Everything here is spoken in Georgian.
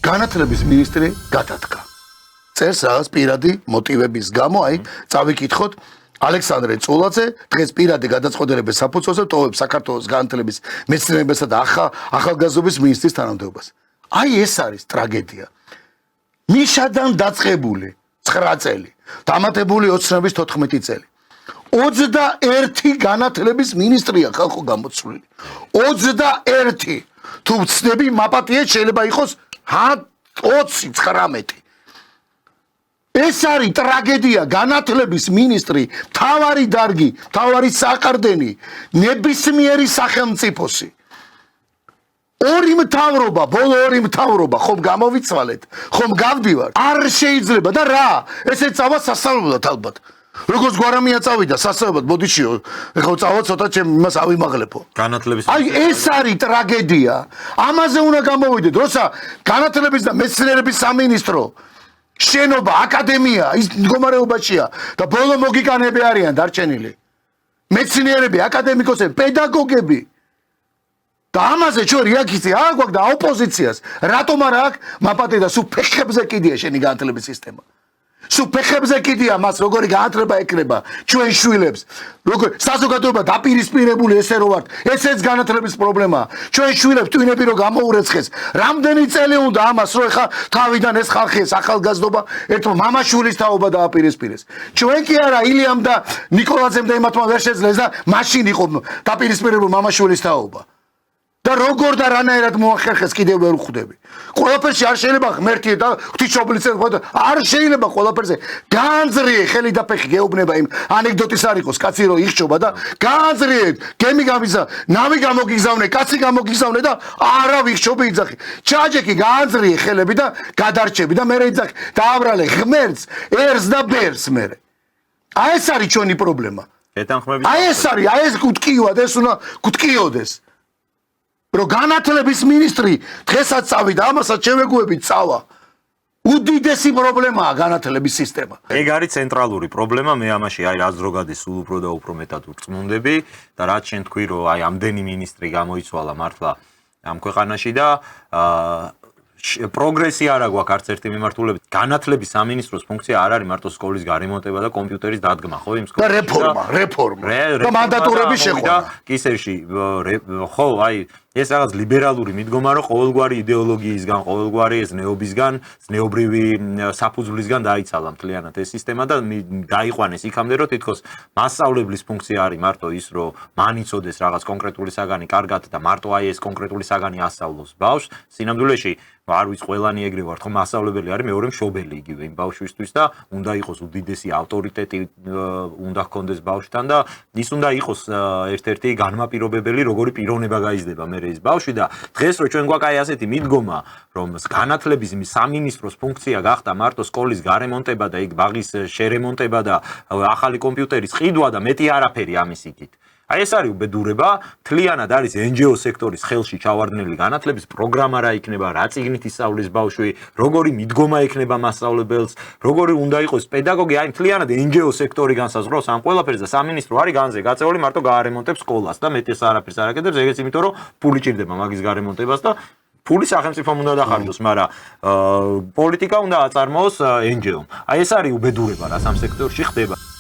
განათლების მინისტრი გადადგა. წერს რაღაც პირადი მოტივების გამო, აი, წავიკითხოთ ალექსანდრე წულაძე დღეს პირადი გადაწყვეტილების საფუძველზე ტოვებს საქართველოს განათლების მეცნიერებისა და ახალგაზრდობის მინისტრის თანამდებობას. აი ეს არის ტრაგედია. მიშადან დაწყებული 9 წელი, დამატებული ოცნების 14 წელი. 21 განათლების მინისტრია ხალხო გამოცვლილი. 21. თუ ვცდები მაპატიე შეიძლება იყოს 20-19. ეს არის ტრაგედია განათლების მინისტრი, მთავარი დარგი, მთავარი საყრდენი, ნებისმიერი სახელმწიფოსი. ორი მთავრობა, ბოლო ორი მთავრობა, ხომ გამოვიცვალეთ, ხომ გავდივარ. არ შეიძლება და რა? ესე წავა სასწავლებლად ალბათ. როგორც გვარამია წავიდა სასწავლებლად, მოდიშიო, ეხლა წავა ცოტა ჩემ იმას ავიმაღლებო. განათლების აი ეს არის ტრაგედია. ამაზე უნდა გამოვიდეთ, როცა განათლების და მეცნიერების სამინისტრო შენობა, აკადემია ის მდგომარეობაშია და ბოლო მოგიკანები არიან დარჩენილი. მეცნიერები, აკადემიკოსები, პედაგოგები. და ამაზე ჩვენ რეაქცია არ გვაქვს და ოპოზიციას. რატომ არ აქვს მაპატი და სულ ფეხებზე კიდია შენი განათლების სისტემა. სულ ფეხებზე კიდია მას როგორი განათლება ეკნება ჩვენ შვილებს. როგორ საზოგადოება დაპირისპირებული ესე რო ვართ. ესეც განათლების პრობლემაა. ჩვენ შვილებს ტვინები რო გამოურეცხეს. რამდენი წელი უნდა ამას რო ეხა თავიდან ეს ხალხი ეს ახალგაზრდობა ერთმა მამაშვილის თაობა დააპირისპირეს. ჩვენ კი არა ილიამ და ნიკოლაძემ და იმათმა ვერ შეძლეს და მაშინ იყო დაპირისპირებული მამაშვილის თაობა. და როგორ და რანაირად მოახერხეს კიდევ ვერ ვხვდები. ყველაფერში არ შეიძლება ღმერთი და ღვთისმშობლის არ შეიძლება ყველაფერზე. განძრიე ხელი და ფეხი გეუბნება იმ ანეკდოტის არ იყოს კაცი რო იხჭობა და განძრიე გემი გამიზა, ნავი გამოგიგზავნე, კაცი გამოგიგზავნე და არა ვიხჭობი იძახი. ჩაჯექი განძრიე ხელები და გადარჩები და მერე იძახი. დააბრალე ღმერთს, ერს და ბერს მერე. აი ეს არის ჩვენი პრობლემა. ეთანხმებით. აი ეს არის, აი ეს გუტკიოა და ეს უნდა გუტკიოდეს. რომ განათლების მინისტრი დღესაც წავიდა, ამასაც შევეგუებით წავა. უდიდესი პრობლემაა განათლების სისტემა. ეგ არის ცენტრალური პრობლემა, მე ამაში აი რაც რო გადის სულ უფრო და უფრო მეტად ვწმუნდები და რაც შენ თქვი რომ აი ამდენი მინისტრი გამოიცვალა მართლა ამ ქვეყანაში და პროგრესი არ აქვს არც ერთი მიმართულებით. განათლების სამინისტროს ფუნქცია არ არის მარტო სკოლის გარემონტება და კომპიუტერის დადგმა, ხო იმ სკოლაში. და რეფორმა. და მანდატურების შეყვანა. კისერში ხო, აი ეს რაღაც ლიბერალური მიდგომა რომ ყოველგვარი იდეოლოგიისგან, ყოველგვარი ეს ნეობისგან, ზნეობრივი საფუძვლისგან დაიცალა მთლიანად ეს სისტემა და დაიყვანეს იქამდე რომ თითქოს მასწავლებლის ფუნქცია არის მარტო ის რომ მან იცოდეს რაღაც კონკრეტული საგანი კარგად და მარტო აი ეს კონკრეტული საგანი ასწავლოს ბავშვს. სინამდვილეში არ ვიცი ყველანი ეგრე ვარ, თქო მასწავლებელი არის მეორე მშობელი იგივე იმ ბავშვისთვის და უნდა იყოს უდიდესი ავტორიტეტი უნდა ჰქონდეს ბავშვთან და ის უნდა იყოს ერთ-ერთი განმაპირობებელი როგორი პიროვნება გაიზრდება მე ის ბავშვი და დღეს რო ჩვენ გვაქვს აი ასეთი მიდგომა რომ განათლების სამინისტროს ფუნქცია გახდა მარტო სკოლის გარემონტება და იქ ბაღის შერემონტება და ახალი კომპიუტერის ყიდვა და მეტი არაფერი ამის იქით. აი ეს არის უბედურება, მთლიანად არის NGO სექტორის ხელში ჩავარდნილი განათლების პროგრამა რა იქნება, რა წიგნით ისწავლის ბავშვი, როგორი მიდგომა ექნება მასწავლებელს, როგორი უნდა იყოს პედაგოგი, აი მთლიანად NGO სექტორი განსაზღვრავს ამ ყველაფერს და სამინისტრო არის განზე გაწეული მარტო გაარემონტებს სკოლას და მეტის არაფერს არ აკეთებს, ეგეც იმიტომ რომ ფული ჭირდება მაგის გარემონტებას და ფული სახელმწიფომ უნდა დახარჯოს, მაგრამ პოლიტიკა უნდა აწარმოოს NGO-მ. აი ეს არის უბედურება, რაც ამ სექტორში ხდება.